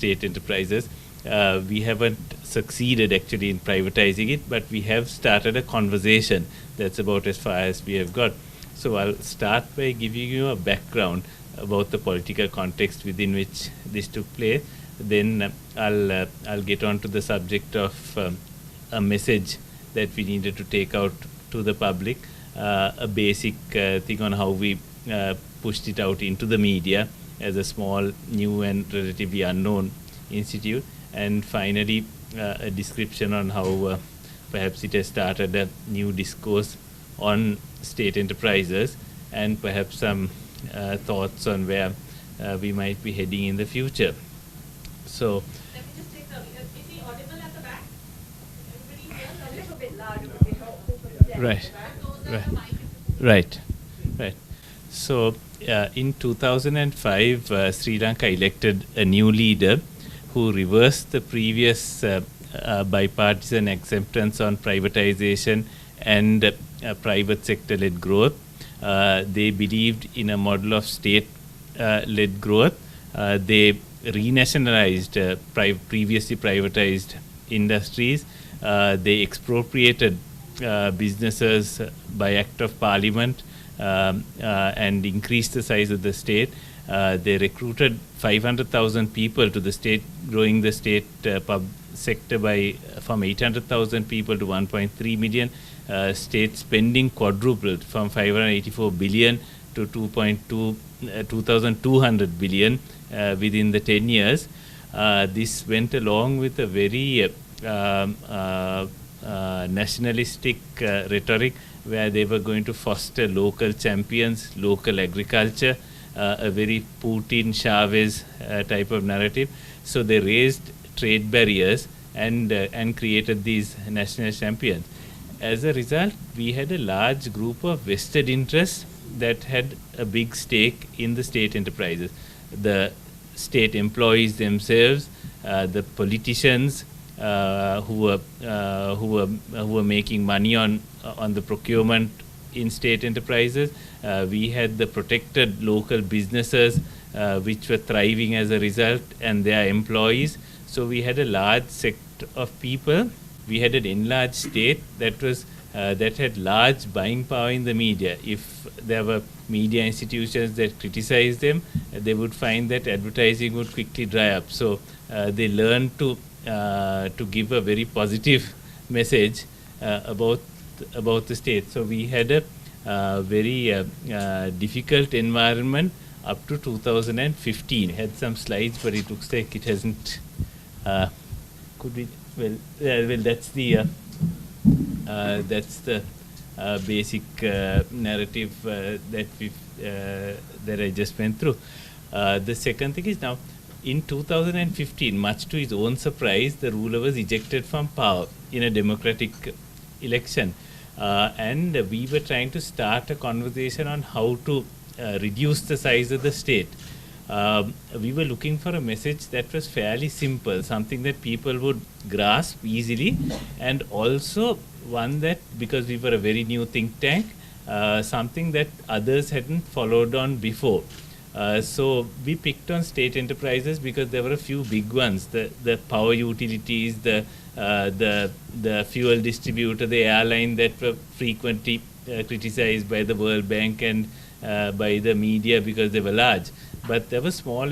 state enterprises. We haven't succeeded actually in privatizing it, but we have started a conversation. That's about as far as we have got. So I'll start by giving you a background about the political context within which this took place. Then I'll get on to the subject of a message that we needed to take out to the public, a basic thing on how we pushed it out into the media as a small, new and relatively unknown institute, and finally a description on how perhaps it has started a new discourse on state enterprises, and perhaps some thoughts on where we might be heading in the future. So, let me just take is he audible at the back? Everybody here? A little bit louder would be helpful for the Right. So, in 2005, Sri Lanka elected a new leader who reversed the previous bipartisan acceptance on privatization and private sector-led growth. They believed in a model of state-led growth. They renationalized previously privatized industries. They expropriated businesses by act of parliament and increased the size of the state. They recruited 500,000 people to the state, growing the state sector from 800,000 people to 1.3 million. State spending quadrupled from 584 billion to 2,200 billion within the 10 years. This went along with a very nationalistic rhetoric, where they were going to foster local champions, local agriculture, a very Putin, Chavez type of narrative. So they raised trade barriers and created these national champions. As a result, we had a large group of vested interests that had a big stake in the state enterprises. The state employees themselves, the politicians who were making money on the procurement in state enterprises. We had the protected local businesses which were thriving as a result, and their employees. So we had a large sector of people. We had an enlarged state that had large buying power in the media. If there were media institutions that criticized them, they would find that advertising would quickly dry up. So they learned to give a very positive message about the state. So we had a very difficult environment up to 2015. I had some slides, but it looks like it hasn't. Could we? Well, that's the basic narrative that I just went through. The second thing is, now in 2015, much to his own surprise, the ruler was ejected from power in a democratic election, and we were trying to start a conversation on how to reduce the size of the state. We were looking for a message that was fairly simple, something that people would grasp easily, and also one that, because we were a very new think tank, something that others hadn't followed on before. So we picked on state enterprises because there were a few big ones: the power utilities, the fuel distributor, the airline, that were frequently criticized by the World Bank and by the media because they were large. But there were small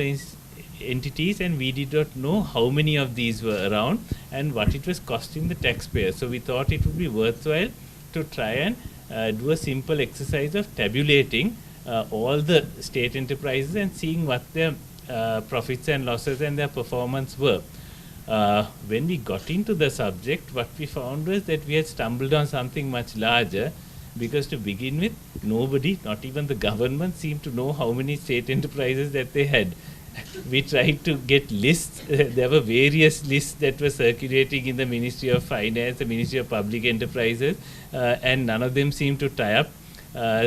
entities, and we did not know how many of these were around and what it was costing the taxpayer. So we thought it would be worthwhile to try and do a simple exercise of tabulating all the state enterprises and seeing what their profits and losses and their performance were. When we got into the subject, what we found was that we had stumbled on something much larger, because to begin with, nobody, not even the government, seemed to know how many state enterprises that they had. We tried to get lists. There were various lists that were circulating in the Ministry of Finance, the Ministry of Public Enterprises, and none of them seemed to tie up.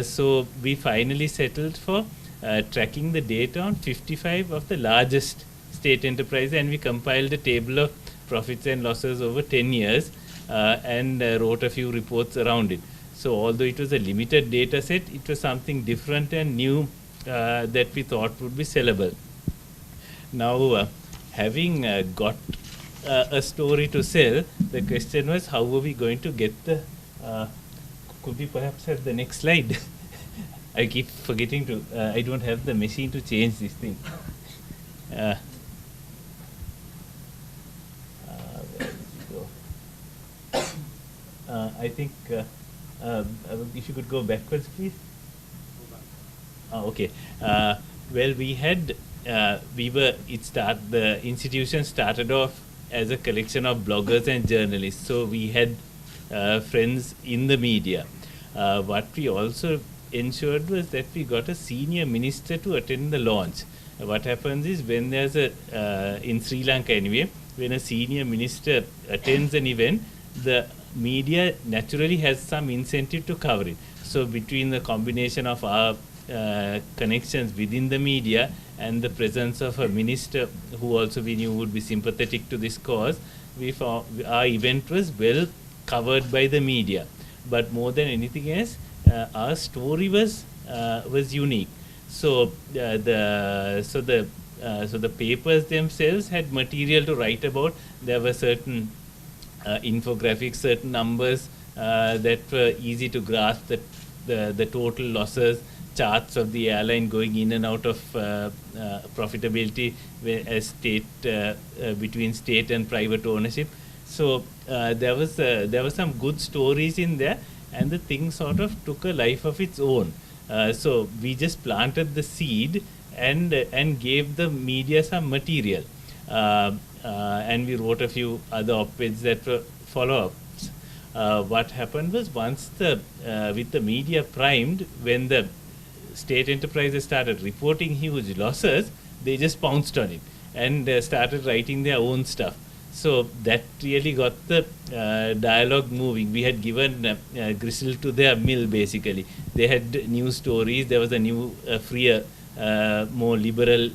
So we finally settled for tracking the data on 55 of the largest state enterprises, and we compiled a table of profits and losses over 10 years and wrote a few reports around it. So although it was a limited data set, it was something different and new that we thought would be sellable. Now, having got a story to sell, the question was, how are we going to get the, could we perhaps have the next slide? I keep forgetting to, I don't have the machine to change this thing. Where did it go? I think, if you could go backwards, please. Okay. Well, we had, the institution started off as a collection of bloggers and journalists. So we had friends in the media. What we also ensured was that we got a senior minister to attend the launch. What happens is, when there's in Sri Lanka anyway, when a senior minister attends an event, the media naturally has some incentive to cover it. So between the combination of our connections within the media and the presence of a minister who also we knew would be sympathetic to this cause, we found our event was well covered by the media. But more than anything else, our story was unique. So the papers themselves had material to write about. There were certain infographics, certain numbers that were easy to grasp, the total losses, charts of the airline going in and out of profitability as between state and private ownership. So there were some good stories in there, and the thing sort of took a life of its own. So we just planted the seed and gave the media some material, and we wrote a few other op-eds that were follow-ups. What happened was, once with the media primed, when the state enterprises started reporting huge losses, they just pounced on it and started writing their own stuff. So that really got the dialogue moving. We had given gristle to their mill, basically. They had new stories. There was a new, freer, more liberal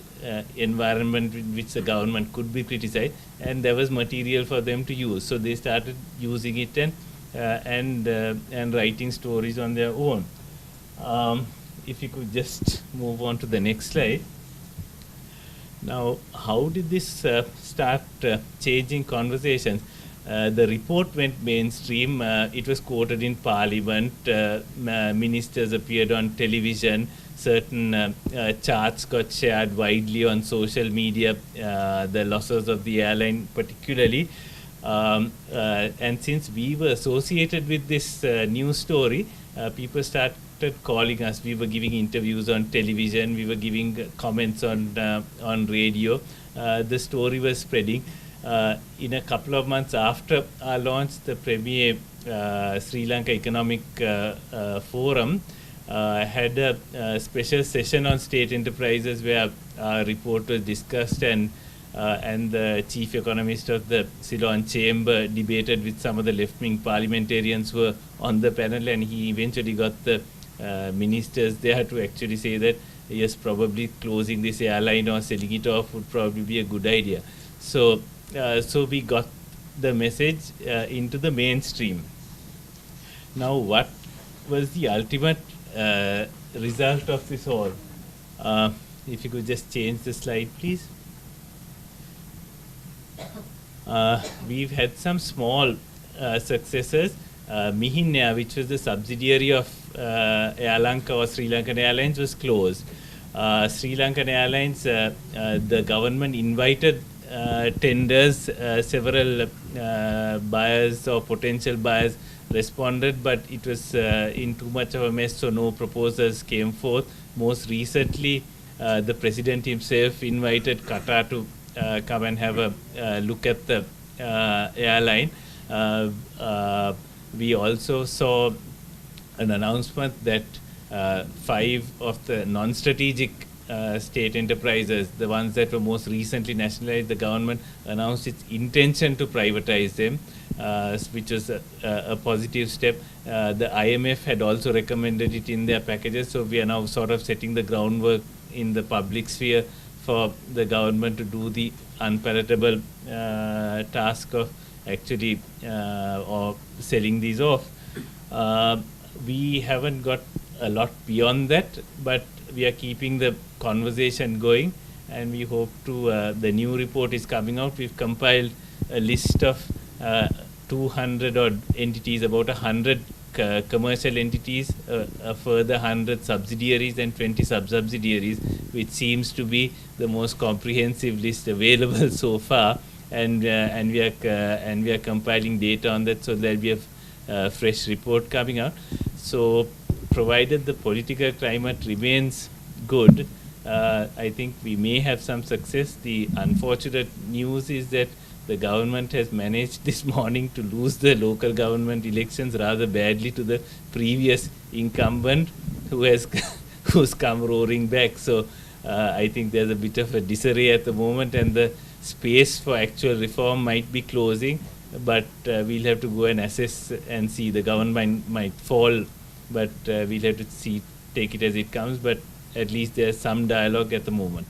environment in which the government could be criticized, and there was material for them to use. So they started using it and writing stories on their own. If you could just move on to the next slide. Now, how did this start changing conversations? The report went mainstream. It was quoted in Parliament. Ministers appeared on television. Certain charts got shared widely on social media, the losses of the airline particularly. And since we were associated with this news story, people started calling us. We were giving interviews on television. We were giving comments on radio. The story was spreading. In a couple of months after our launch, the premier Sri Lanka Economic Forum had a special session on state enterprises where our report was discussed, and the chief economist of the Ceylon Chamber debated with some of the left-wing parliamentarians who were on the panel, and he eventually got the ministers there to actually say that yes, probably closing this airline or selling it off would probably be a good idea. So we got the message into the mainstream. Now, what was the ultimate result of this all? If you could just change the slide, please. We've had some small successes. Mihin Air, which was the subsidiary of Air Lanka or Sri Lankan Airlines, was closed. Sri Lankan Airlines, the government invited tenders. Several buyers or potential buyers responded, but it was in too much of a mess, so no proposals came forth. Most recently, the president himself invited Qatar to come and have a look at the airline. We also saw an announcement that 5 of the non-strategic state enterprises, the ones that were most recently nationalized, the government announced its intention to privatize them, which was a positive step. The IMF had also recommended it in their packages, so we are now sort of setting the groundwork in the public sphere for the government to do the unpalatable task of actually or selling these off. We haven't got a lot beyond that, but we are keeping the conversation going. and we hope to, the new report is coming out. We've compiled a list of 200 odd entities, about 100 commercial entities, a further 100 subsidiaries and 20 sub-subsidiaries, which seems to be the most comprehensive list available so far. And we are compiling data on that, so there'll be a fresh report coming out. So, provided the political climate remains good, I think we may have some success. The unfortunate news is that the government has managed this morning to lose the local government elections rather badly to the previous incumbent, who's come roaring back. So I think there's a bit of a disarray at the moment, and the space for actual reform might be closing. But we'll have to go and assess and see. The government might fall, but we'll have to take it as it comes. But at least there's some dialogue at the moment.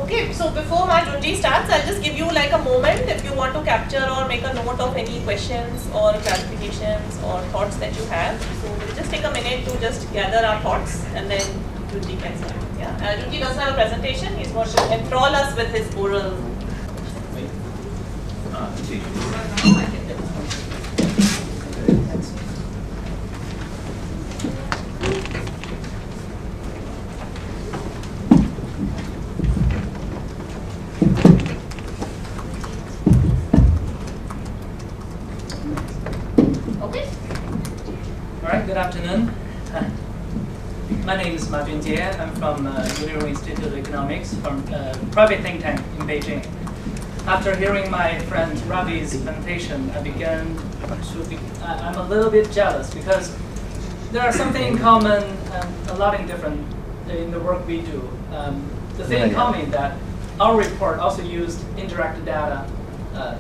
Okay, so before my Junjie starts, I'll just give you like a moment if you want to capture or make a note of any questions or clarifications or thoughts that you have. So we'll just take a minute to just gather our thoughts, and then Junjie can start. Yeah, Junjie doesn't have a presentation. He's going to enthrall us with his oral. Good afternoon. My name is Junjie. I'm from Unirule Institute of Economics, from a private think tank in Beijing. After hearing my friend Ravi's presentation, I began to I'm a little bit jealous, because there are something in common and a lot in different in the work we do. The thing in common is that our report also used indirect data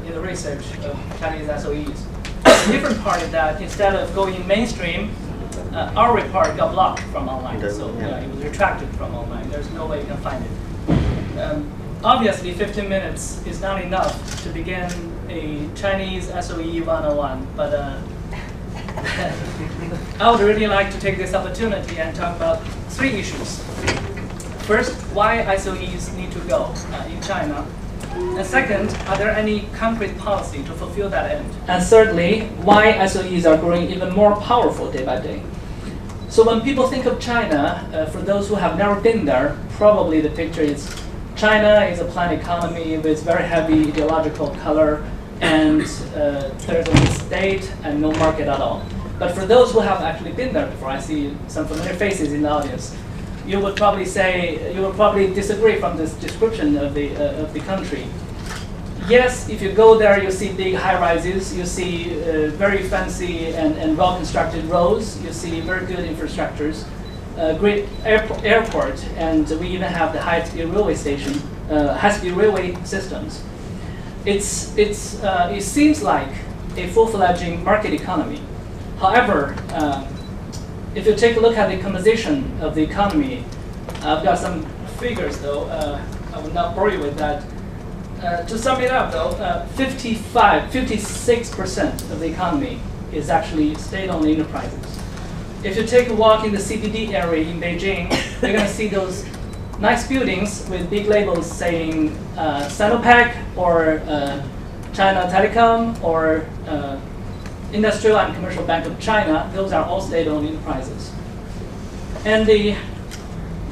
in the research of Chinese SOEs. The different part is that instead of going mainstream, our report got blocked from online, so it was retracted from online. There's no way you can find it. Obviously, 15 minutes is not enough to begin a Chinese SOE 101, but I would really like to take this opportunity and talk about 3 issues. First, why SOEs need to go in China. And second, are there any concrete policy to fulfill that end? And thirdly, why SOEs are growing even more powerful day by day. So when people think of China, for those who have never been there, probably the picture is China is a planned economy with very heavy ideological color, and there's only state and no market at all. But for those who have actually been there before, I see some familiar faces in the audience, you would probably disagree from this description of the country. Yes, if you go there, you see big high-rises, you see very fancy and well-constructed roads, you see very good infrastructures, great airport, and we even have the high-speed railway station, high-speed railway systems. It seems like a full-fledged market economy. However, if you take a look at the composition of the economy, I've got some figures though. I will not bore you with that. To sum it up though, 56% of the economy is actually state-owned enterprises. If you take a walk in the CBD area in Beijing, you're going to see those nice buildings with big labels saying Sinopec or China Telecom or Industrial and Commercial Bank of China. Those are all state-owned enterprises. And the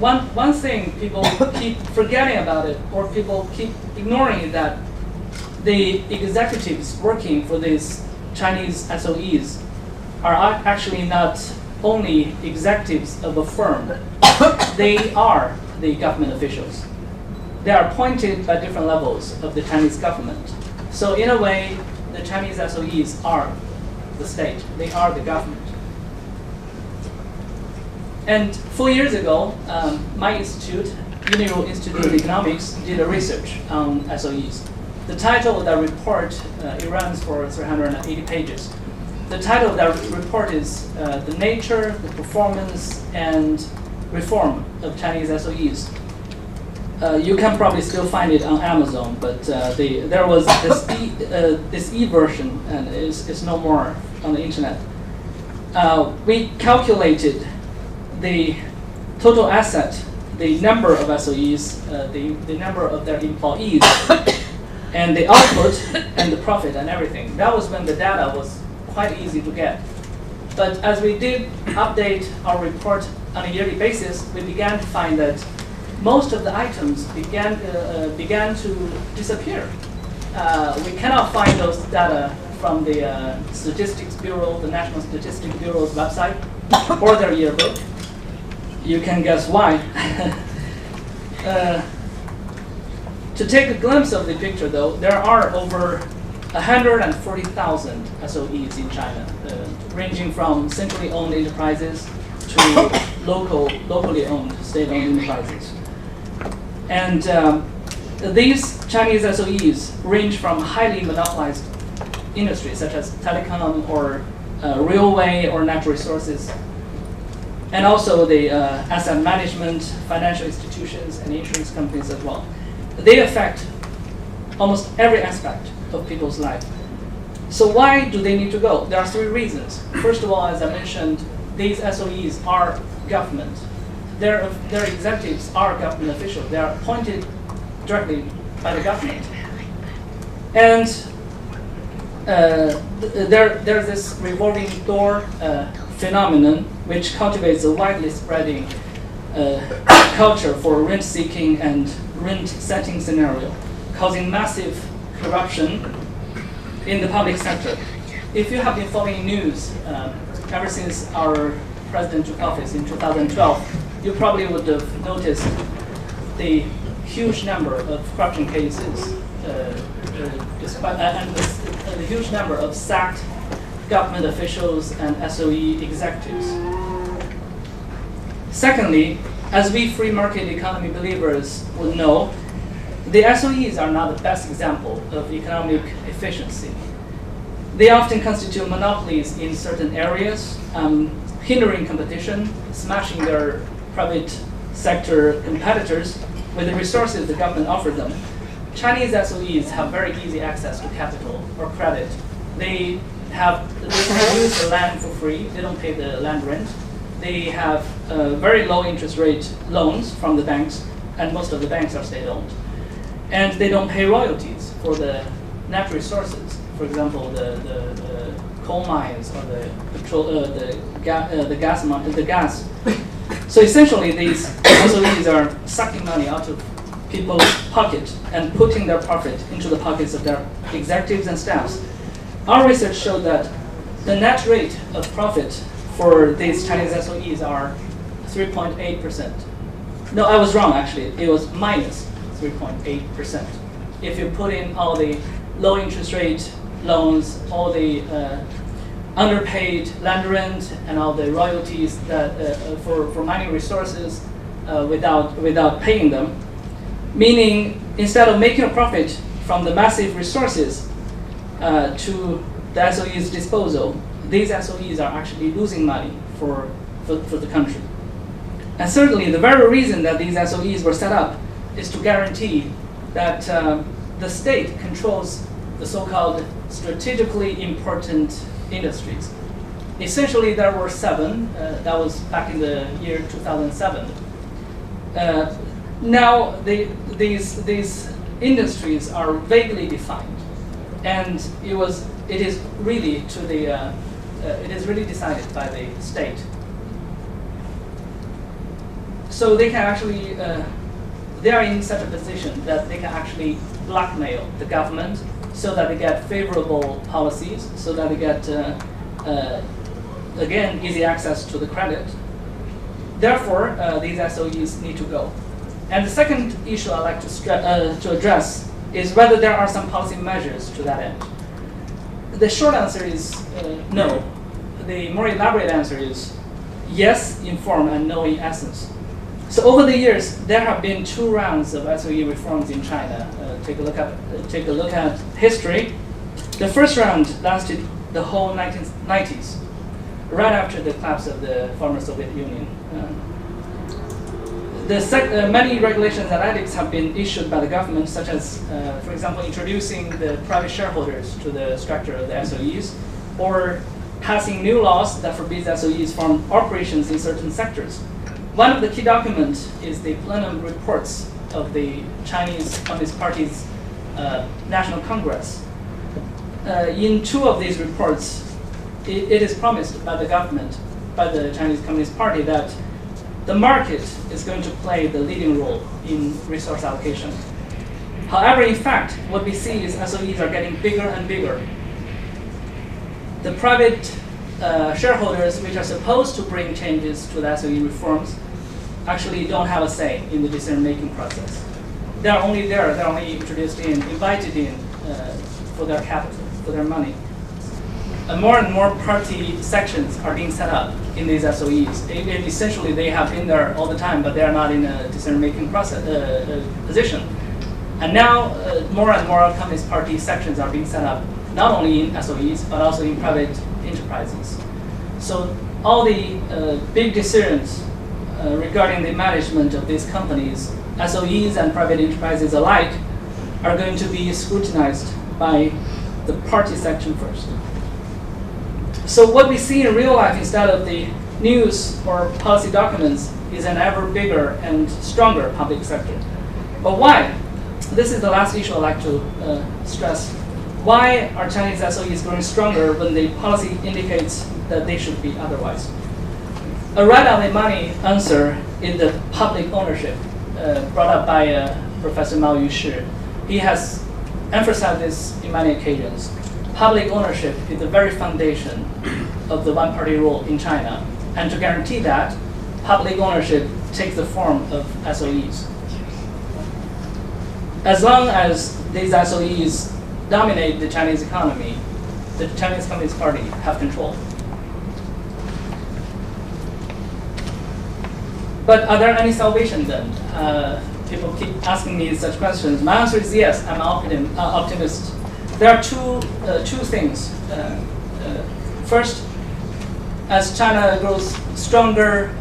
one thing people keep forgetting about it, or people keep ignoring, is that the executives working for these Chinese SOEs are actually not only executives of a firm. They are the government officials. They are appointed by different levels of the Chinese government. So in a way, the Chinese SOEs are the state. They are the government. And 4 years ago, my institute, Unirule Institute of Economics, did a research on SOEs. The title of that report, it runs for 380 pages. The title of that report is The Nature, the Performance, and Reform of Chinese SOEs. You can probably still find it on Amazon, but there was this e-version, and it's no more on the internet. We calculated the total asset, the number of SOEs, the number of their employees, and the output and the profit and everything. That was when the data was quite easy to get. But as we did update our report on a yearly basis, we began to find that most of the items began to disappear. We cannot find those data from the Statistics Bureau, the National Statistics Bureau's website, or their yearbook. You can guess why. To take a glimpse of the picture, though, there are over 140,000 SOEs in China, ranging from centrally owned enterprises to locally owned, state-owned enterprises. And these Chinese SOEs range from highly monopolized industries such as telecom or railway or natural resources, and also the asset management, financial institutions, and insurance companies as well. They affect almost every aspect of people's life. So why do they need to go? There are three reasons. First of all, as I mentioned, these SOEs are government. Their executives are government officials. They are appointed directly by the government. And there's this revolving door phenomenon which cultivates a widely spreading culture for rent-seeking and rent-setting scenario, causing massive corruption in the public sector. If you have been following news ever since our president took office in 2012, you probably would have noticed the huge number of corruption cases and the huge number of sacked government officials and SOE executives. Secondly, as we free market economy believers would know, the SOEs are not the best example of economic efficiency. They often constitute monopolies in certain areas, hindering competition, smashing their private sector competitors with the resources the government offered them. Chinese SOEs have very easy access to capital or credit. They can use the land for free. They don't pay the land rent. They have very low interest rate loans from the banks, and most of the banks are state-owned. And they don't pay royalties for the natural resources. For example, the coal mines or the petrol, the gas. So essentially, these SOEs are sucking money out of people's pocket and putting their profit into the pockets of their executives and staffs. Our research showed that the net rate of profit for these Chinese SOEs are 3.8%. No, I was wrong actually. It was minus 3.8%. If you put in all the low interest rate loans, all the underpaid land rent, and all the royalties that for mining resources without paying them, meaning instead of making a profit from the massive resources to the SOE's disposal, these SOEs are actually losing money for the country. And certainly, the very reason that these SOEs were set up is to guarantee that the state controls the so-called strategically important industries. Essentially, there were 7. That was back in the year 2007. Now, these industries are vaguely defined, and it is really decided by the state. So they can actually, they are in such a position that they can actually blackmail the government so that they get favorable policies, so that they get, again, easy access to the credit. Therefore, these SOEs need to go. And the second issue I'd like to address is whether there are some policy measures to that end. The short answer is no. The more elaborate answer is yes in form and no in essence. So over the years, there have been 2 rounds of SOE reforms in China. Take a look at history. The first round lasted the whole 1990s, right after the collapse of the former Soviet Union. Many regulations and edicts have been issued by the government, such as, for example, introducing the private shareholders to the structure of the SOEs, or passing new laws that forbids SOEs from operations in certain sectors. One of the key documents is the plenum reports of the Chinese Communist Party's National Congress. In two of these reports, it is promised by the government, by the Chinese Communist Party, that the market is going to play the leading role in resource allocation. However, in fact, what we see is SOEs are getting bigger and bigger. The private shareholders, which are supposed to bring changes to the SOE reforms, actually don't have a say in the decision-making process. They're only there, they're only introduced in, invited in for their capital, for their money. More and more party sections are being set up in these SOEs. Essentially, they have been there all the time, but they are not in a decision-making process position. And now, more and more Communist Party sections are being set up, not only in SOEs, but also in private enterprises. So all the big decisions regarding the management of these companies, SOEs and private enterprises alike, are going to be scrutinized by the party section first. So what we see in real life instead of the news or policy documents is an ever bigger and stronger public sector. But why? This is the last issue I'd like to stress. Why are Chinese SOEs growing stronger when the policy indicates that they should be otherwise? A right-on-the-money answer is the public ownership brought up by Professor Mao Yushi. He has emphasized this in many occasions. Public ownership is the very foundation of the one-party rule in China. And to guarantee that, public ownership takes the form of SOEs. As long as these SOEs dominate the Chinese economy, the Chinese Communist Party have control. But are there any salvation then? People keep asking me such questions. My answer is yes, I'm an optimist. There are two things. First, as China grows stronger,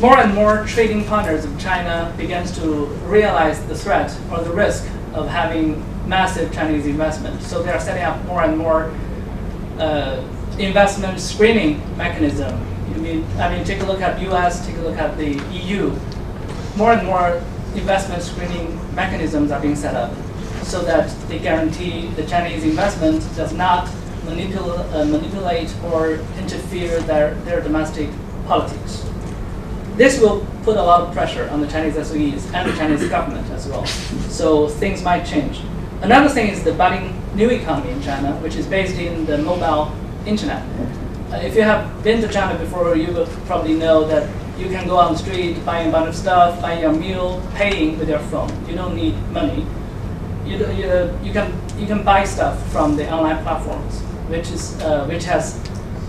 more and more trading partners of China begins to realize the threat or the risk of having massive Chinese investment. So they are setting up more and more investment screening mechanism. I mean, take a look at US, take a look at the EU. More and more investment screening mechanisms are being set up so that they guarantee the Chinese investment does not manipulate or interfere their domestic politics. This will put a lot of pressure on the Chinese SOEs and the Chinese government as well. So things might change. Another thing is the budding new economy in China, which is based in the mobile internet. If you have been to China before, you will probably know that you can go on the street, buying a bunch of stuff, buying your meal, paying with your phone. You don't need money. You can buy stuff from the online platforms, which has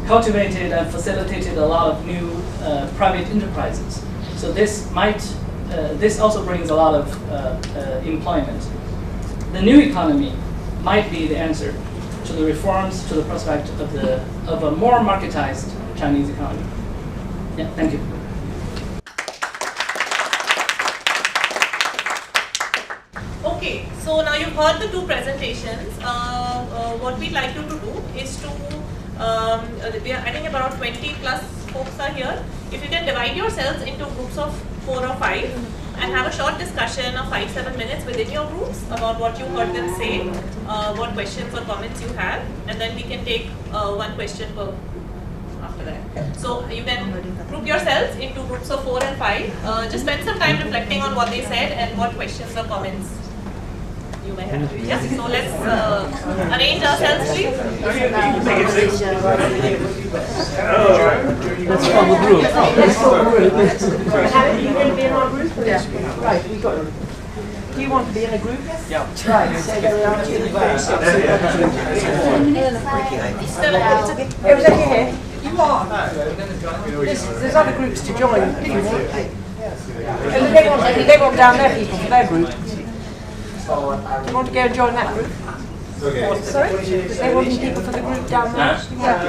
cultivated and facilitated a lot of new private enterprises. So this also brings a lot of employment. The new economy might be the answer to the reforms, to the prospect of a more marketized Chinese economy. Yeah, thank you. Okay, so now you've heard the two presentations. What we'd like you to do is to, we are adding about 20 plus folks are here. If you can divide yourselves into groups of 4 or 5 and have a short discussion of 5-7 minutes within your groups about what you heard them say, what questions or comments you have, and then we can take one question per after that. So you can group yourselves into groups of 4 and 5. Just spend some time reflecting on what they said and what questions or comments you may have. Yes, so let's arrange ourselves, please. Let's form a group. Let's form a group. You want to be in our group? Yeah. Right, we've got them. Do you want to be in a group? Yeah. Right, so there we are. It was okay here. You are. There's other groups to join. And they want down their people for their group. Do you want to go and join that group? Okay. Sorry? They wanting people for the group down there? Yeah.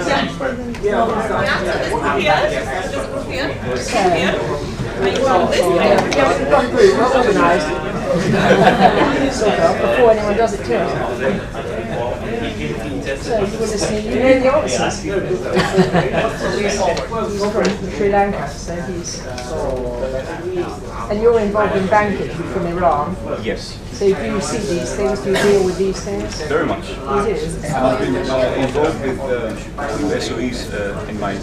So this group here, this group here, this group here. Are you on this? Yes, we've got a group, we're organised. Before anyone does it to us. So you were listening, you know the answers. He's from Sri Lanka, so he's... And you're involved in banking from Iran. Yes. So do you see these things? Do you deal with these things? Very much. You do? I've been involved with SOEs in my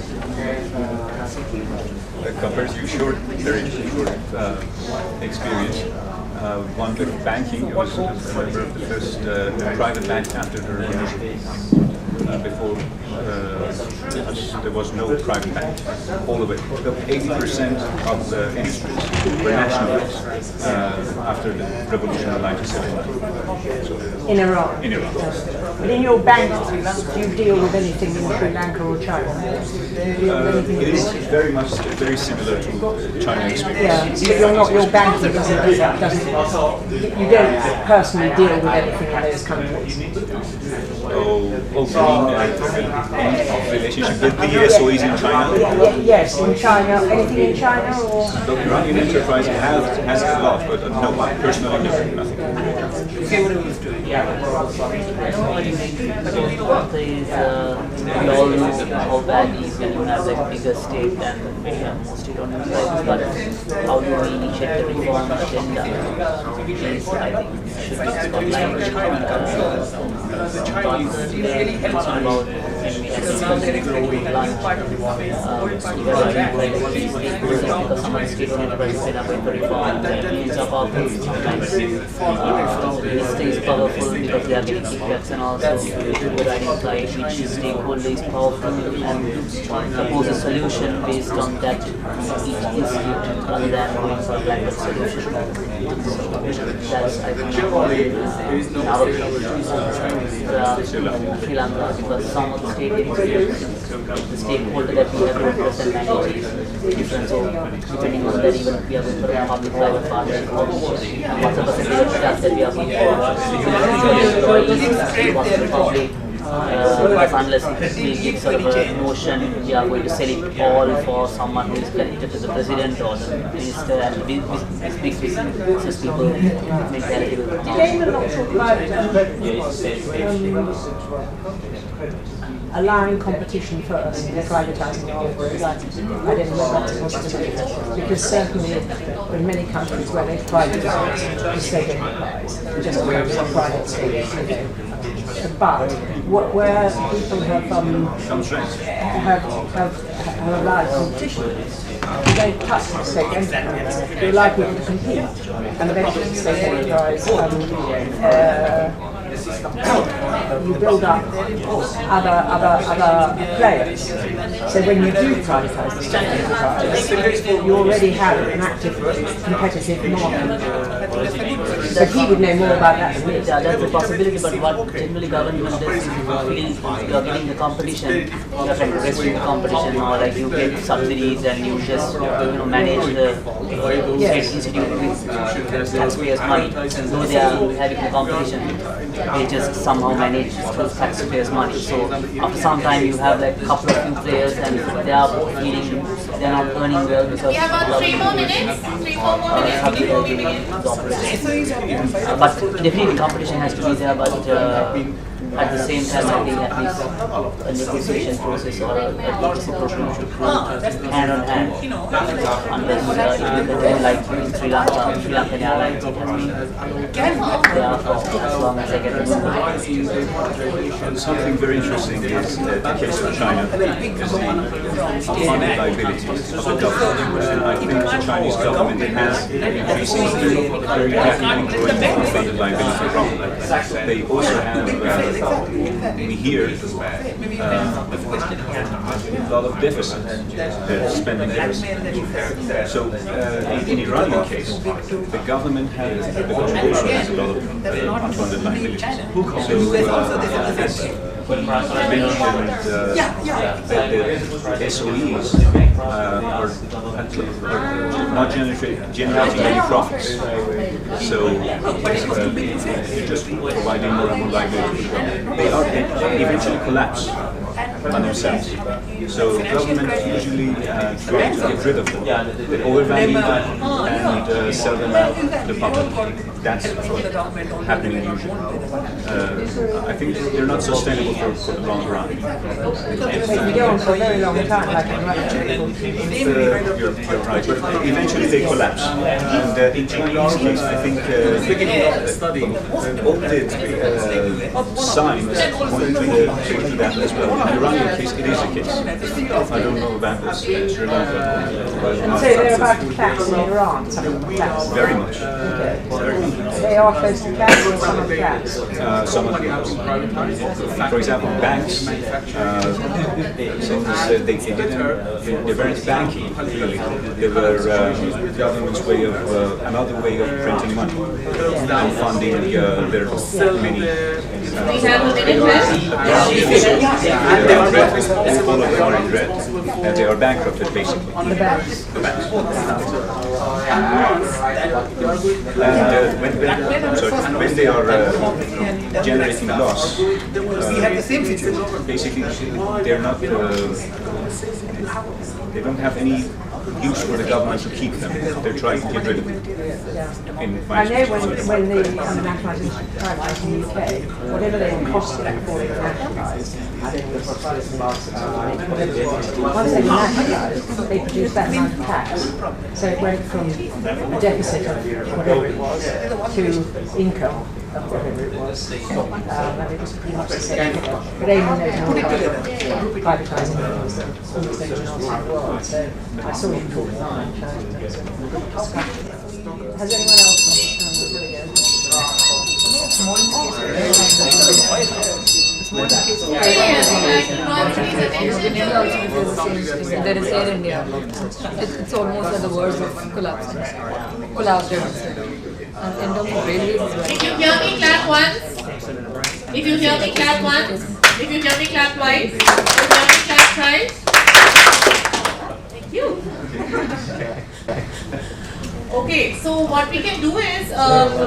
comparatively short, very short experience. One with banking. I was a member of the first private bank after the revolution. Before there was no private bank. All of it. 80% of the industries were nationalized after the revolution in 1979. In Iran? In Iran. But in your bank, do you deal with anything in Sri Lanka or China? It is very much very similar to China experience. Yeah, but you're not, your banking doesn't, you don't personally deal with anything in those countries. Relationship with the SOEs in China? Yes, in China. Anything in China or? The Iranian enterprise has a lot, but no, personally, nothing. One thing is, we all know how bad it is when you have like bigger state and most economic crisis, but how do we initiate the reform agenda? Is, I think, should be spotlighted. It's about when we had discussed lunch, because some of the state enterprises are going to reform, means are powerful sometimes. It stays powerful because they are getting kickbacks and also to identify which stakeholder is powerful and propose a solution based on that each institute rather than going for a blanket solution. So that's, I think, in our Sri Lanka, because some of the state institutes, the stakeholder that we have to represent manage is different. So depending on that, even if we are going for a public-private partnership, what's the percentage of staff that we are going for? What's the public? Unless we give sort of a notion, we are going to sell it all for someone who is connected to the president or the minister, and big business people mentality will come out. Did not talk about allowing competition first and privatising afterwards? I don't know whether that's a possibility, because certainly in many countries where they've privatised the state enterprise, just becomes a private state. But where people have allowed competition, they touch the state enterprise, they allow people to compete, and eventually the state enterprise you build up other players. So when you do privatise the state enterprise, you already have an active competitive market. But he would know more about that than me. Yeah, that's a possibility, but what generally government does is you are getting the competition, you are trying to rescue the competition, or like you get subsidies and you just manage the state institute with taxpayers' money. Though they are having the competition, they just somehow manage through taxpayers' money. So after some time you have like a couple of few players and they are feeling they are not earning well because We have about 3 more minutes. 3 4 more minutes before we begin. but definitely competition has to be there, but at the same time I think at least a negotiation process or a reciprocal should go hand on hand, unless if you can like in Sri Lankan Airlines, it has been there for as long as I can remember. Something very interesting is the case of China, is the funded liabilities of the government. And I think the Chinese government has increasingly very rapidly growing funded liability problem. They also have, we hear, a lot of deficits, spending deficits. So in Iranian case, the government has, the country also has a lot of unfunded liabilities. So as I mentioned, the SOEs are not generating any profits. So just providing more and more liability. They eventually collapse. on themselves. So government usually try to get rid of them. They overvalue them and sell them out to the public. That's happening usually. I think they're not sustainable for the long run. They can go on for a very long time, like in Russia. You're right, but eventually they collapse. And in Chinese case, I think all the signs point to that as well. In the Iranian case, it is the case. I don't know about this Sri Lanka. And so they're about to collapse in Iran, some of them collapse. Very much. Okay. Very much. They are close to collapse or some of collapse? Some of them. For example, banks, they weren't banking, really. They were government's way of, another way of printing money and funding their many. We have a minute left. They are red, all of them are in red, and they are bankrupted basically. The banks. The banks. And when they are generating loss, basically they're not, they don't have any use for the government to keep them. They're trying to get rid of them. I know when the nationalisation privatised in the UK, whatever they were costing before they were nationalised, once they were nationalised, they produced that amount of tax. So it went from a deficit of whatever it was to income of whatever it was. And it was pretty much the same. But anyone knows more about privatising than almost anyone else in the world. So I saw you talking about China. Has anyone else? There is Air India. It's almost at the verge of collapse. And in terms of railways as well. If you hear me, clap once. If you hear me, clap once. If you hear me, clap twice. If you hear me, clap thrice. Thank you. Okay, so what we can do is,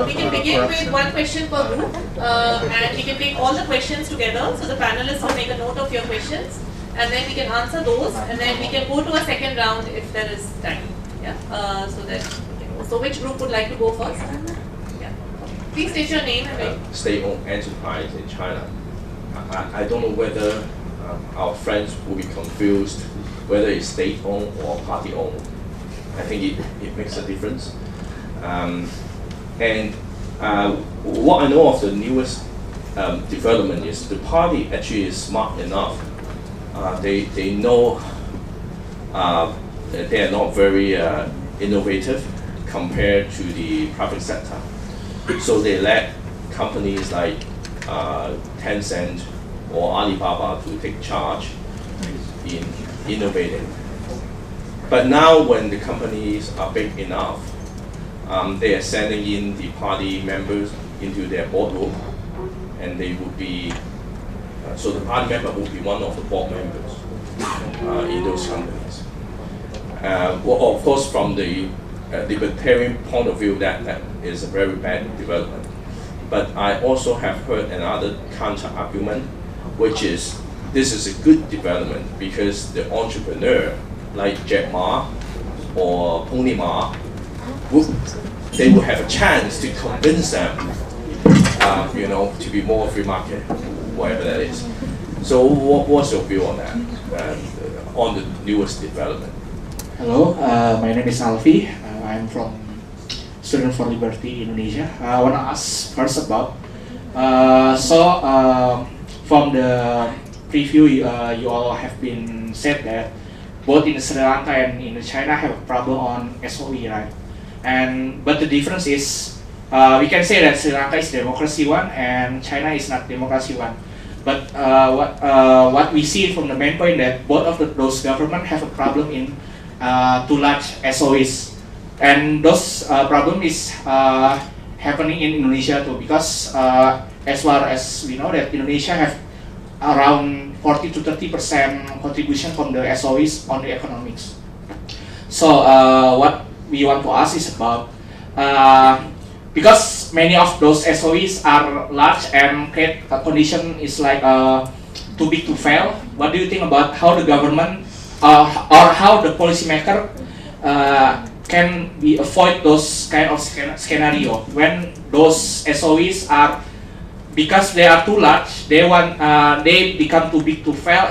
we can begin with one question per group, and we can take all the questions together. So the panelists will make a note of your questions, and then we can answer those, and then we can go to a second round if there is time. Yeah. So which group would like to go first? Yeah. Please state your name and state-owned enterprise in China. I don't know whether our friends will be confused whether it's state-owned or party-owned. I think it makes a difference. What I know of the newest development is the party actually is smart enough. They know they are not very innovative compared to the private sector. So they let companies like Tencent or Alibaba to take charge in innovating. But now when the companies are big enough, they are sending in the party members into their boardroom, and they would be, so the party member would be one of the board members in those companies. Well, of course, from the libertarian point of view, that is a very bad development. But I also have heard another counter argument, which is this is a good development because the entrepreneur, like Jack Ma or Pony Ma, they will have a chance to convince them, to be more free market, whatever that is. So what's your view on that, on the newest development? Hello, my name is Alfi. I'm from Student for Liberty, Indonesia. I want to ask first about, from the preview, you all have been said that both in Sri Lanka and in China have a problem on SOE, right? But the difference is, we can say that Sri Lanka is democracy one and China is not democracy one. But what we see from the main point that both of those governments have a problem in too large SOEs, and those problem is happening in Indonesia too, because as far as we know that Indonesia have around 40 to 30% contribution from the SOEs on the economics. So what we want to ask is about, because many of those SOEs are large and create a condition is like too big to fail? What do you think about how the government or how the policymaker can be avoid those kind of scenario when those SOEs are, because they are too large, they become too big to fail,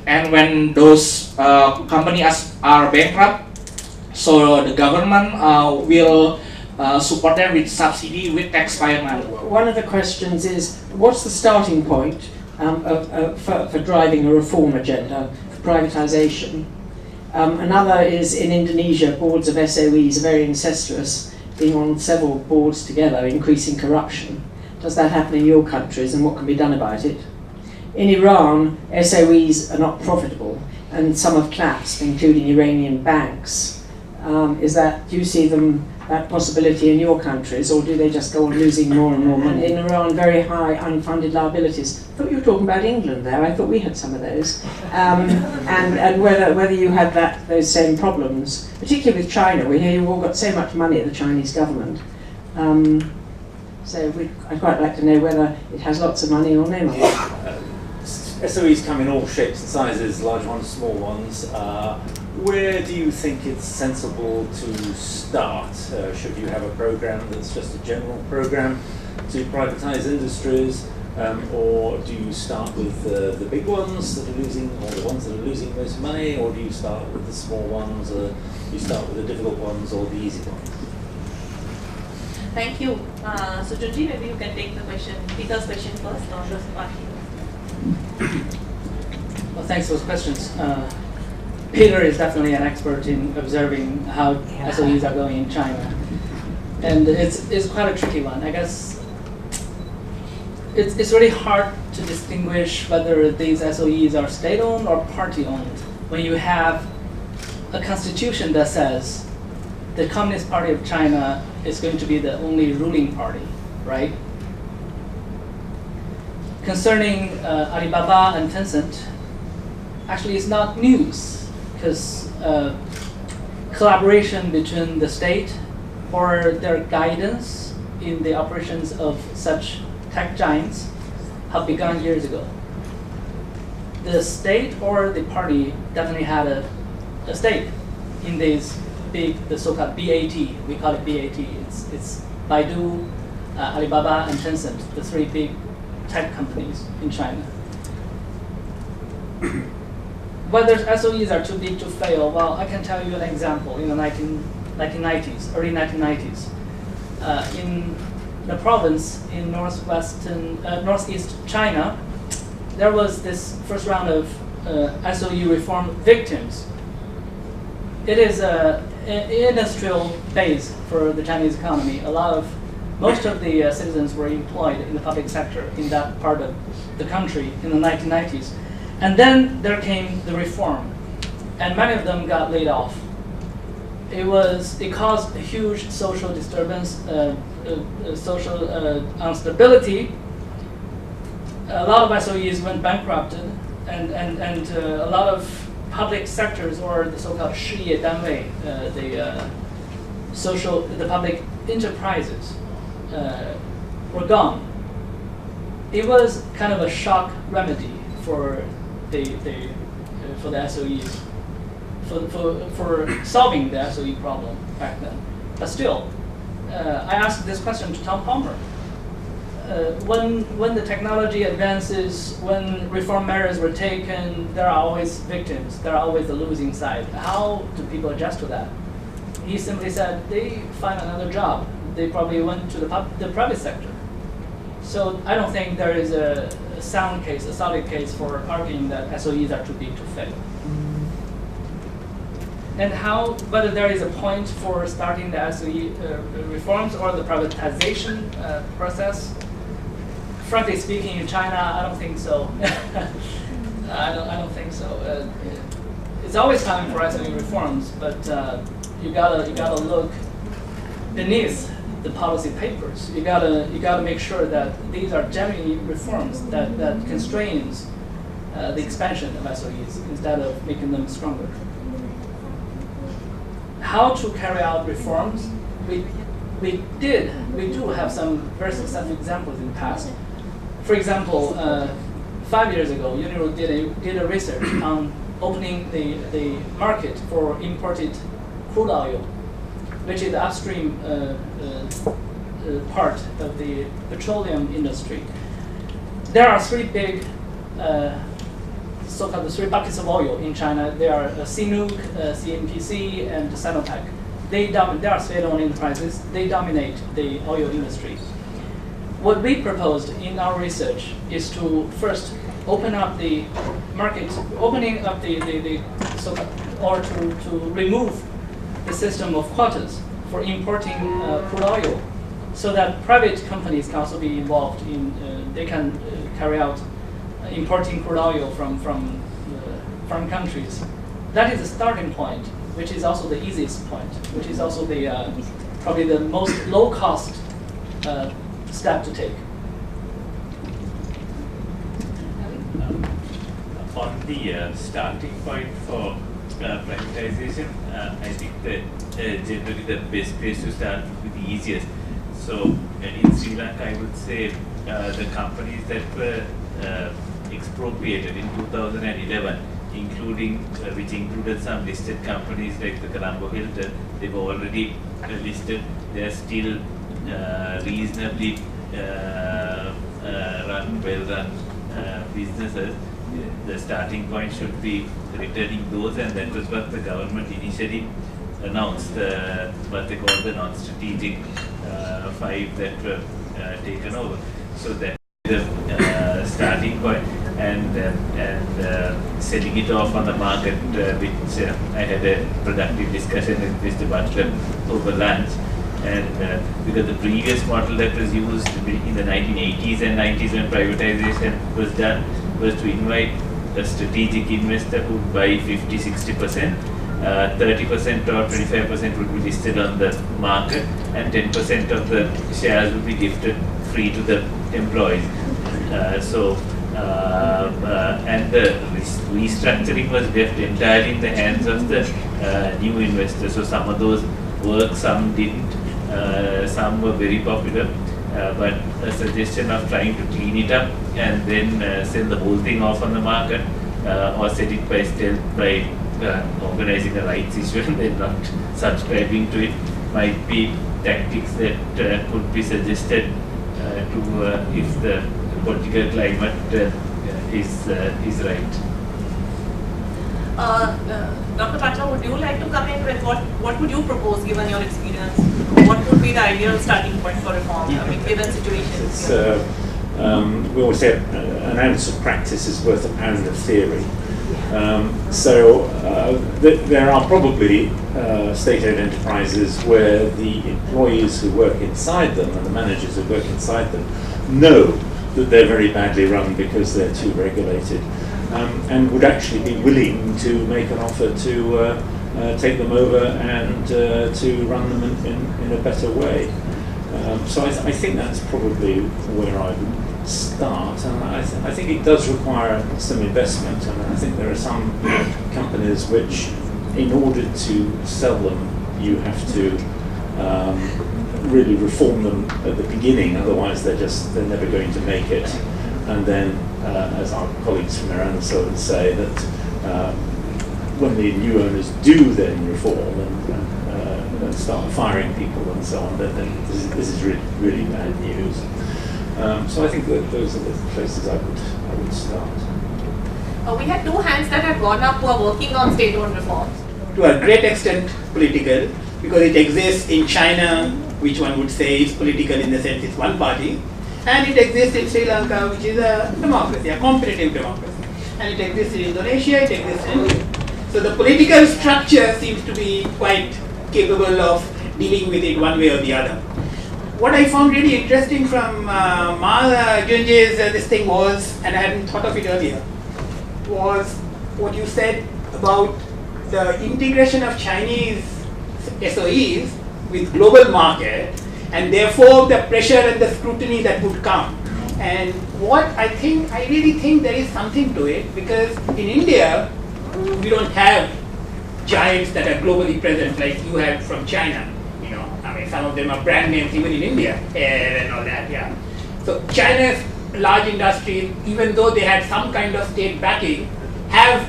and when those companies are bankrupt, so the government will support them with subsidy, with taxpayer money. One of the questions is, what's the starting point for driving a reform agenda for privatisation? Another is in Indonesia, boards of SOEs are very incestuous, being on several boards together, increasing corruption. Does that happen in your countries, and what can be done about it? In Iran, SOEs are not profitable, and some have collapsed, including Iranian banks. Do you see that possibility in your countries, or do they just go on losing more and more money? In Iran, very high unfunded liabilities. I thought you were talking about England there. I thought we had some of those. And whether you had those same problems, particularly with China. We hear you've all got so much money at the Chinese government. I'd quite like to know whether it has lots of money or no money. SOEs come in all shapes and sizes, large ones, small ones. Where do you think it's sensible to start? Should you have a program that's just a general program to privatise industries, or do you start with the big ones that are losing, or the ones that are losing most money, or do you start with the small ones, or do you start with the difficult ones or the easy ones? Thank you. So Junjie, maybe you can take the question, Peter's question first, or just Well, thanks for those questions. Peter is definitely an expert in observing how SOEs are going in China. And it's quite a tricky one. I guess it's really hard to distinguish whether these SOEs are state-owned or party-owned when you have a constitution that says the Communist Party of China is going to be the only ruling party, right? Concerning Alibaba and Tencent, actually it's not news, because collaboration between the state or their guidance in the operations of such tech giants have begun years ago. The state or the party definitely had a stake in these the so-called BAT, we call it BAT. It's Baidu, Alibaba, and Tencent, the three big tech companies in China. Whether SOEs are too big to fail, well, I can tell you an example. In the 1990s, early 1990s, in the province in northeast China, there was this first round of SOE reform victims. It is an industrial base for the Chinese economy. Most of the citizens were employed in the public sector in that part of the country in the 1990s. And then there came the reform, and many of them got laid off. It caused a huge social disturbance, social instability. A lot of SOEs went bankrupt, and a lot of public sectors, or the so-called 事业单位, the public enterprises, were gone. It was kind of a shock remedy for the SOEs, for solving the SOE problem back then. But still, I asked this question to Tom Palmer. When the technology advances, when reform measures were taken, there are always victims. There are always the losing side. How do people adjust to that? He simply said they find another job. They probably went to the private sector. So I don't think there is a sound case, a solid case for arguing that SOEs are too big to fail. And whether there is a point for starting the SOE reforms or the privatization process, frankly speaking, in China, I don't think so. I don't think so. It's always time for SOE reforms, but you gotta look beneath the policy papers. You gotta make sure that these are genuine reforms that constrains the expansion of SOEs instead of making them stronger. How to carry out reforms? We do have some very successful examples in the past. For example, 5 years ago, Unirule did a research on opening the market for imported crude oil, which is the upstream part of the petroleum industry. There are three big, so-called three buckets of oil in China. There are CNOOC, CNPC, and Sinopec. They are state-owned enterprises. They dominate the oil industry. What we proposed in our research is to first open up the market, opening up or to remove the system of quotas for importing crude oil, so that private companies can also be involved in. They can carry out importing crude oil from countries. That is the starting point, which is also the easiest point, which is also the probably the most low-cost step to take. On the starting point for privatization, I think that generally the best place to start would be the easiest. So in Sri Lanka, I would say the companies that were expropriated in 2011, including which included some listed companies like the Colombo Hilton, they were already listed. They are still reasonably well-run businesses. The starting point should be returning those, and that was what the government initially announced, what they call the non-strategic 5 that were taken over. So that the starting point, and selling it off on the market, which I had a productive discussion with Mr. Butler over lunch. And because the previous model that was used in the 1980s and 90s when privatization was done was to invite a strategic investor who would buy 50-60%, 30% or 25% would be listed on the market, and 10% of the shares would be gifted free to the employees. And the restructuring was left entirely in the hands of the new investors. So some of those worked, some didn't. Some were very popular, but a suggestion of trying to clean it up and then sell the whole thing off on the market, or sell it by stealth by organizing a rights issue and then not subscribing to it, might be tactics that could be suggested if the political climate is right. Dr. Patla, would you like to come in with what would you propose given your experience? What would be the ideal starting point for reform, given situations? We always say an ounce of practice is worth a pound of theory. There are probably state-owned enterprises where the employees who work inside them and the managers who work inside them know that they're very badly run because they're too regulated, and would actually be willing to make an offer to take them over and to run them in a better way. So I think that's probably where I would start, and I think it does require some investment, and I think there are some companies which, in order to sell them, you have to really reform them at the beginning, otherwise they're never going to make it. And then, as our colleagues from Iran would say, that when the new owners do then reform and start firing people and so on, then this is really, really bad news. So I think that those are the places I would start. We had 2 hands that had gone up who are working on state-owned reforms. To a great extent political, because it exists in China, which one would say is political in the sense it's one party, and it exists in Sri Lanka, which is a democracy, a competitive democracy, and it exists in Indonesia, it exists in India. So the political structure seems to be quite capable of dealing with it one way or the other. What I found really interesting from Junjie's this thing was, and I hadn't thought of it earlier, was what you said about the integration of Chinese SOEs with global market, and therefore the pressure and the scrutiny that would come. And what I really think there is something to it, because in India, we don't have giants that are globally present like you have from China. Some of them are brand names even in India, and all that, yeah. So China's large industries, even though they had some kind of state backing, have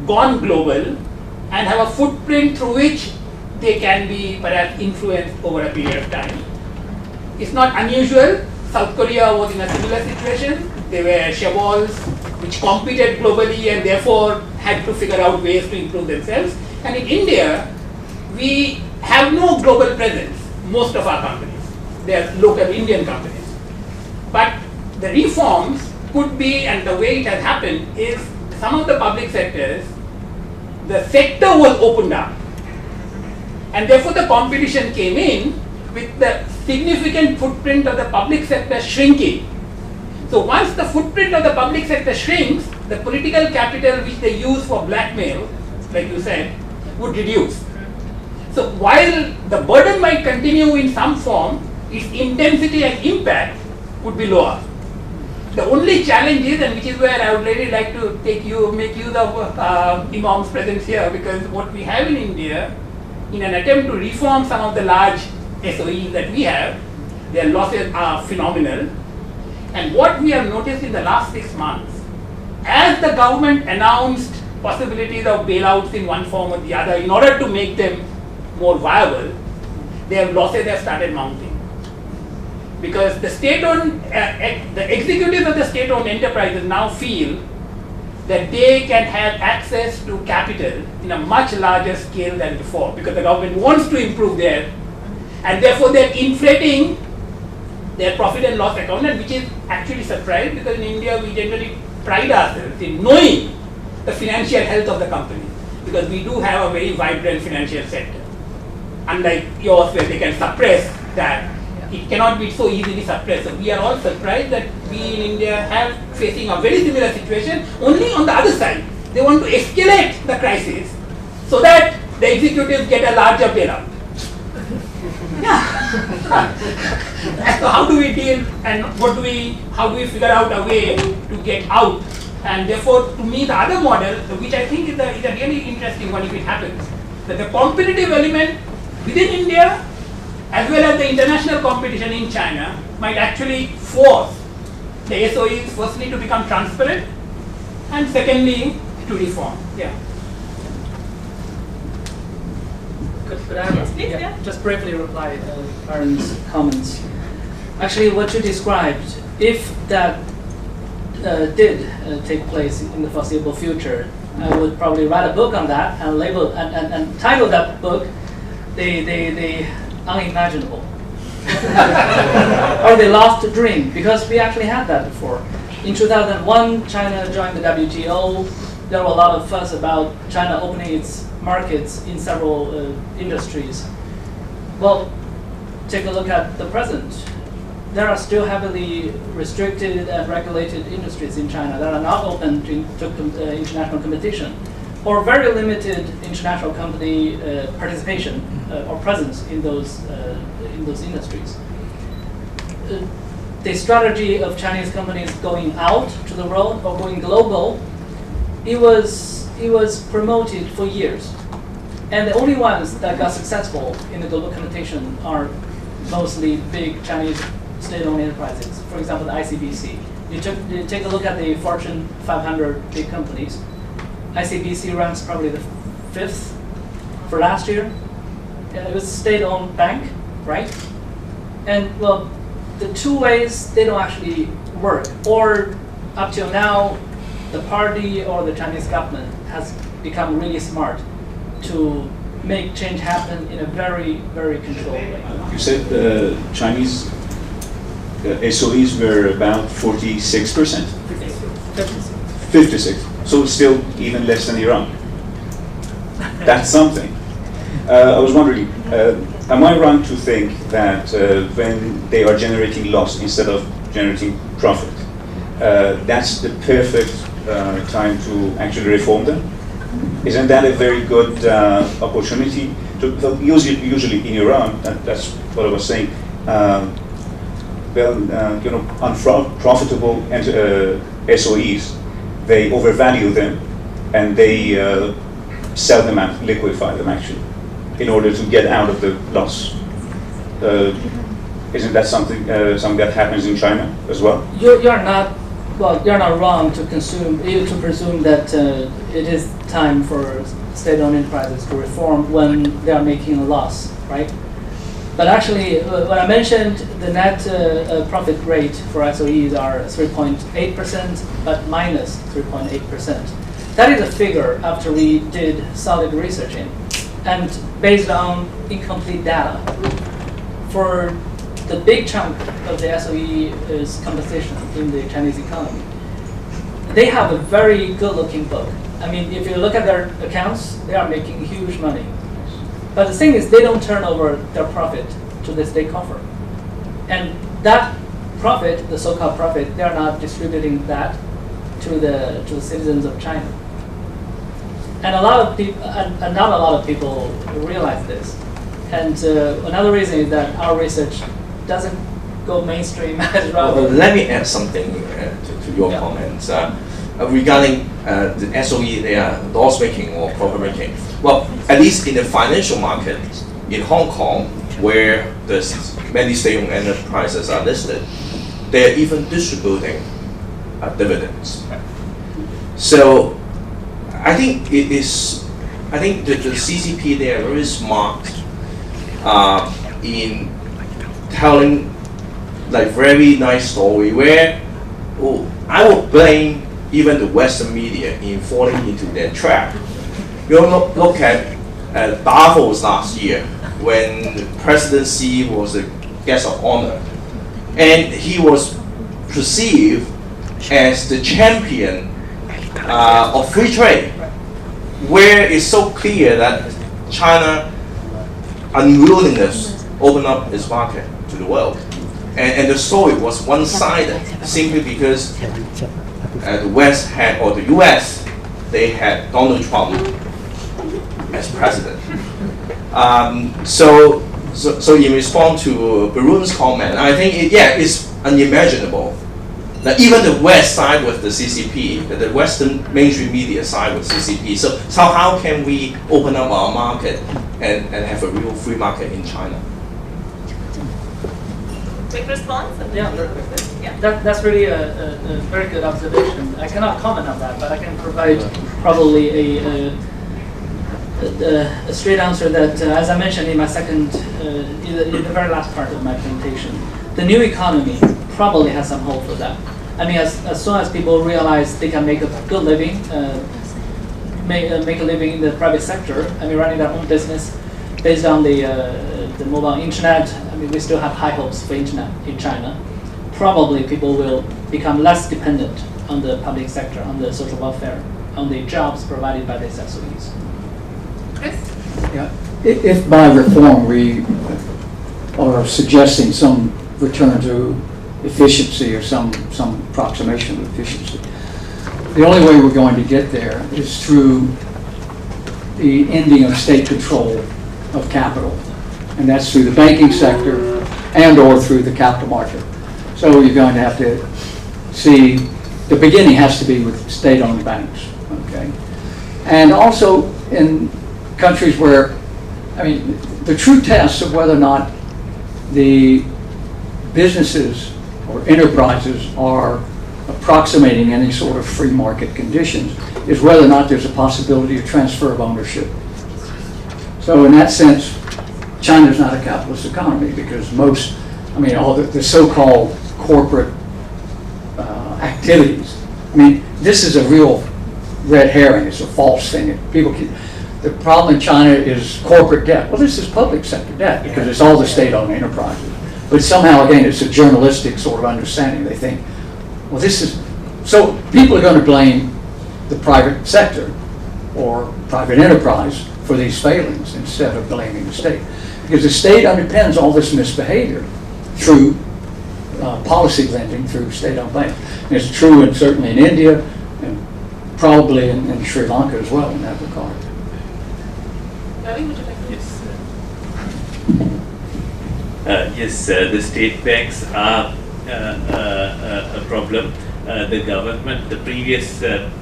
gone global and have a footprint through which they can be perhaps influenced over a period of time. It's not unusual. South Korea was in a similar situation. They were chaebols which competed globally and therefore had to figure out ways to improve themselves. And in India, we have no global presence, most of our companies. They are local Indian companies. But the reforms could be, and the way it has happened is some of the public sectors, the sector was opened up. And therefore the competition came in with the significant footprint of the public sector shrinking. So once the footprint of the public sector shrinks, the political capital which they use for blackmail, like you said, would reduce. So while the burden might continue in some form, its intensity and impact would be lower. The only challenge is, and which is where I would really like to make use of Imam's presence here, because what we have in India, in an attempt to reform some of the large SOEs that we have, their losses are phenomenal. And what we have noticed in the last 6 months, as the government announced possibilities of bailouts in one form or the other in order to make them more viable, their losses have started mounting. Because the state-owned, the executives of the state-owned enterprises now feel that they can have access to capital in a much larger scale than before, because the government wants to improve their, and therefore they're inflating their profit and loss account, which is actually surprising, because in India we generally pride ourselves in knowing the financial health of the company, because we do have a very vibrant financial sector. Unlike yours, where they can suppress that, it cannot be so easily suppressed. So we are all surprised that we in India have facing a very similar situation. Only on the other side, they want to escalate the crisis so that the executives get a larger bailout. Yeah. So how do we deal, and how do we figure out a way to get out? And therefore, to me, the other model, which I think is a really interesting one if it happens, that the competitive element within India as well as the international competition in China might actually force the SOEs firstly to become transparent and secondly to reform. Yeah. Could I Yes, please, yeah. just briefly reply Aaron's comments. Actually, what you described, if that did take place in the foreseeable future, I would probably write a book on that and label and title that book the unimaginable or the lost dream, because we actually had that before. In 2001, China joined the WTO. There were a lot of fuss about China opening its markets in several industries. Well, take a look at the present. There are still heavily restricted and regulated industries in China that are not open to international competition, or very limited international company participation or presence in those industries. The strategy of Chinese companies going out to the world or going global, it was promoted for years, and the only ones that got successful in the global competition are mostly big Chinese state-owned enterprises. For example, the ICBC. You take a look at the Fortune 500 big companies. ICBC ranks probably the 5th for last year. It was a state-owned bank, right? And well, the two ways they don't actually work, or up till now, the party or the Chinese government has become really smart to make change happen in a very, very controlled way. You said Chinese SOEs were about 46%? 56. So still even less than Iran. That's something. I was wondering, am I wrong to think that when they are generating loss instead of generating profit, that's the perfect time to actually reform them? Isn't that a very good opportunity? Usually in Iran, that's what I was saying, unprofitable SOEs, they overvalue them and they sell them out, liquefy them actually, in order to get out of the loss. Isn't that something that happens in China as well? You're not wrong to presume that it is time for state-owned enterprises to reform when they are making a loss, right? But actually, when I mentioned the net profit rate for SOEs are 3.8%, but minus 3.8%. That is a figure after we did solid research in, and based on incomplete data. For the big chunk of the SOE's composition in the Chinese economy, they have a very good-looking book. I mean, if you look at their accounts, they are making huge money. But the thing is, they don't turn over their profit to the state coffer. And that profit, the so-called profit, they are not distributing that to the citizens of China. And a lot of people, and not a lot of people realize this. And another reason is that our research doesn't go mainstream as well. Well, let me add something to your comments regarding the SOE, they are loss making or profit making. Well, at least in the financial market in Hong Kong, where many state-owned enterprises are listed, they are even distributing dividends. So I think the CCP, they are very smart in telling like very nice story where I would blame even the Western media in falling into their trap. You look at Davos last year when President Xi was a guest of honor, and he was perceived as the champion of free trade, where it's so clear that China unwillingness open up its market to the world. And the story was one-sided, simply because the West had, or the US, they had Donald Trump as president. So in response to Barun's comment, I think it's unimaginable that even the West side with the CCP, that the Western mainstream media side with CCP. So how can we open up our market and have a real free market in China? Quick response? Yeah, very quickly. Yeah. That's really a very good observation. I cannot comment on that, but I can provide probably a straight answer that, as I mentioned in my second, in the very last part of my presentation, the new economy probably has some hope for that. I mean, as soon as people realize they can make a good living, make a living in the private sector, I mean, running their own business based on the mobile internet. I mean, we still have high hopes for internet in China. Probably people will become less dependent on the public sector, on the social welfare, on the jobs provided by these SOEs. Chris? Yeah. If by reform we are suggesting some return to efficiency or some approximation of efficiency, the only way we're going to get there is through the ending of state control of capital, and that's through the banking sector and or through the capital market. So you're going to have to see, the beginning has to be with state-owned banks, okay? And also in countries where, I mean, the true test of whether or not the businesses or enterprises are approximating any sort of free market conditions is whether or not there's a possibility of transfer of ownership. So in that sense, China's not a capitalist economy because most, I mean, all the so-called corporate activities, I mean, this is a real red herring. It's a false thing. The problem in China is corporate debt. Well, this is public sector debt because it's all the state-owned enterprises. But somehow, again, it's a journalistic sort of understanding. They think, well, this is, so people are going to blame the private sector or private enterprise for these failings instead of blaming the state. Because the state underpins all this misbehavior through policy lending through state-owned banks. And it's true and certainly in India and probably in Sri Lanka as well in that regard. Ravi, would you like to? Yes, the state banks are a problem. The previous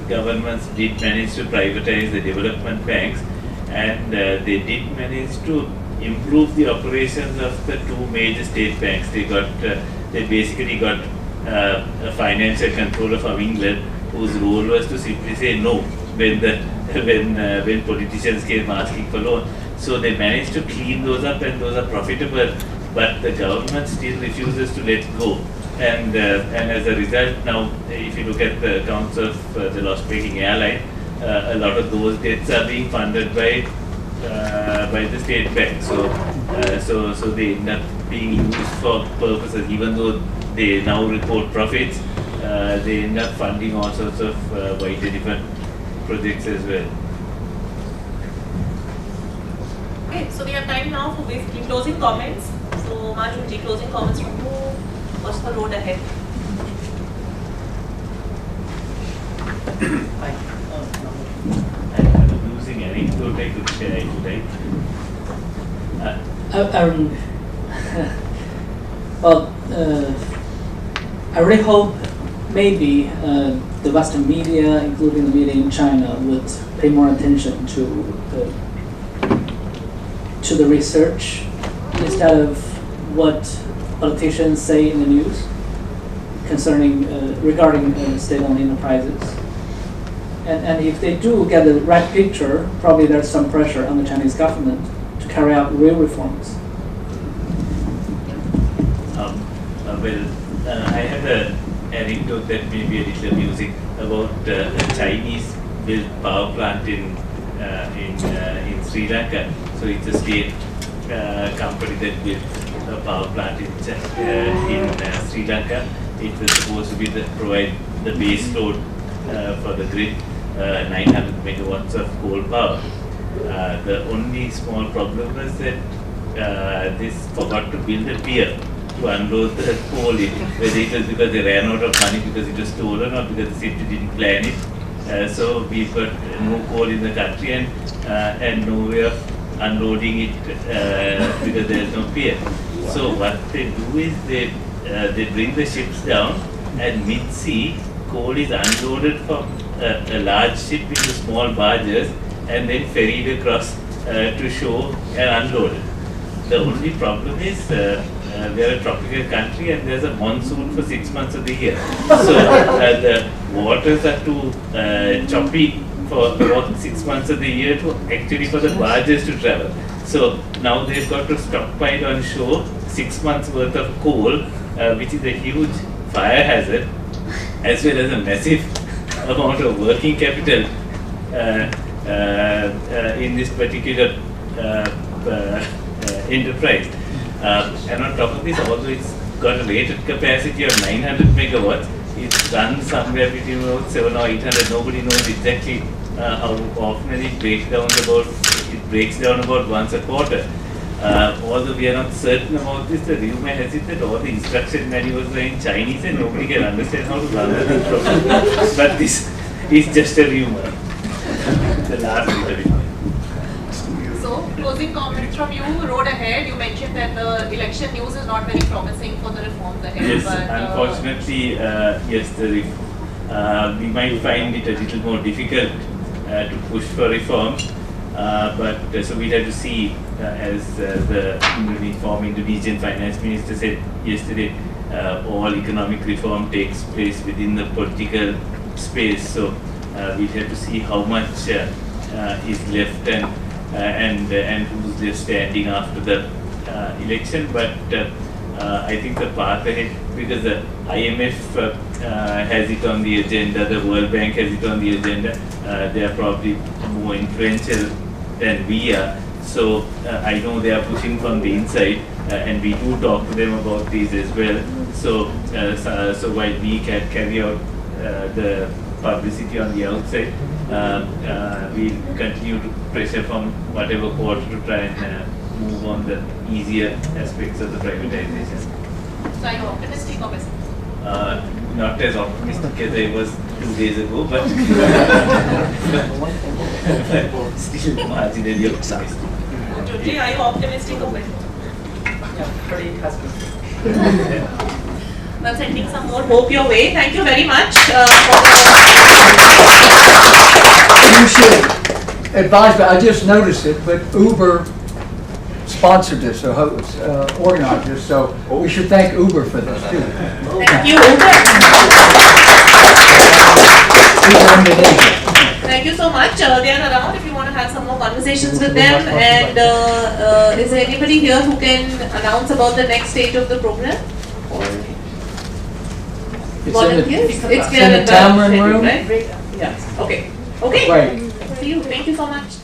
governments did manage to privatize the development banks, and they did manage to improve the operations of the two major state banks. They basically got a financial controller from England whose role was to simply say no when politicians came asking for loan. So they managed to clean those up, and those are profitable, but the government still refuses to let go. And as a result, now if you look at the accounts of the loss-making airline, a lot of those debts are being funded by the state bank. So they end up being used for purposes, even though they now report profits, they end up funding all sorts of widely different projects as well. Okay, so we have time now for basically closing comments. So Junjie, closing comments from you. What's the road ahead? I'm losing anecdote I could share, if you like. I really hope maybe the Western media, including the media in China, would pay more attention to the research instead of what politicians say in the news regarding state-owned enterprises. And if they do get the right picture, probably there's some pressure on the Chinese government to carry out real reforms. I have an anecdote that may be a little amusing about a Chinese-built power plant in Sri Lanka. So it's a state company that built a power plant in Sri Lanka. It was supposed to provide the base load for the grid, 900 megawatts of coal power. The only small problem was that this forgot to build a pier to unload the coal in, whether it was because they ran out of money because it was stolen or because the city didn't plan it. So we've got no coal in the country and no way of unloading it because there's no pier. So what they do is they bring the ships down, and mid-sea coal is unloaded from a large ship into small barges and then ferried across to shore and unloaded. The only problem is we're a tropical country and there's a monsoon for 6 months of the year. So the waters are too choppy for about 6 months of the year for the barges to travel. So now they've got to stockpile on shore 6 months worth of coal, which is a huge fire hazard, as well as a massive amount of working capital in this particular enterprise. And on top of this, although it's got a rated capacity of 900 megawatts, it's run somewhere between about 700 or 800. Nobody knows exactly how often it breaks down about once a quarter. Although we are not certain about this, the rumor has it that all the instruction manuals are in Chinese and nobody can understand how to run the thing properly. But this is just a rumor. The last little bit. So, closing comments from you, road ahead. You mentioned that the election news is not very promising for the reforms ahead. Yes, but, unfortunately, yes, we might find it a little more difficult to push for reforms. But so we'll have to see, as the former Indonesian finance minister said yesterday, all economic reform takes place within the political space. So we'll have to see how much is left and who's left standing after the election. But I think the path ahead, because the IMF has it on the agenda, the World Bank has it on the agenda, they are probably more influential than we are. So I know they are pushing from the inside, and we do talk to them about these as well. So so while we can carry out the publicity on the outside, we'll continue to pressure from whatever quarter to try and move on the easier aspects of the privatization. So are you optimistic or pessimistic? Not as optimistic as I was 2 days ago, but still marginally optimistic. Junjie, are you optimistic or pessimistic? Yeah, pretty pessimistic. Well, sending some more hope your way. Thank you very much. You should advise, but I just noticed it, but Uber sponsored this or organized this, so we should thank Uber for this too. Thank you. Thank you so much. They are around if you want to have some more conversations with them. And is there anybody here who can announce about the next stage of the program? Volunteers? It's here in the Tamarind room, right? Yeah. Okay. Okay. Right. See you. Thank you so much.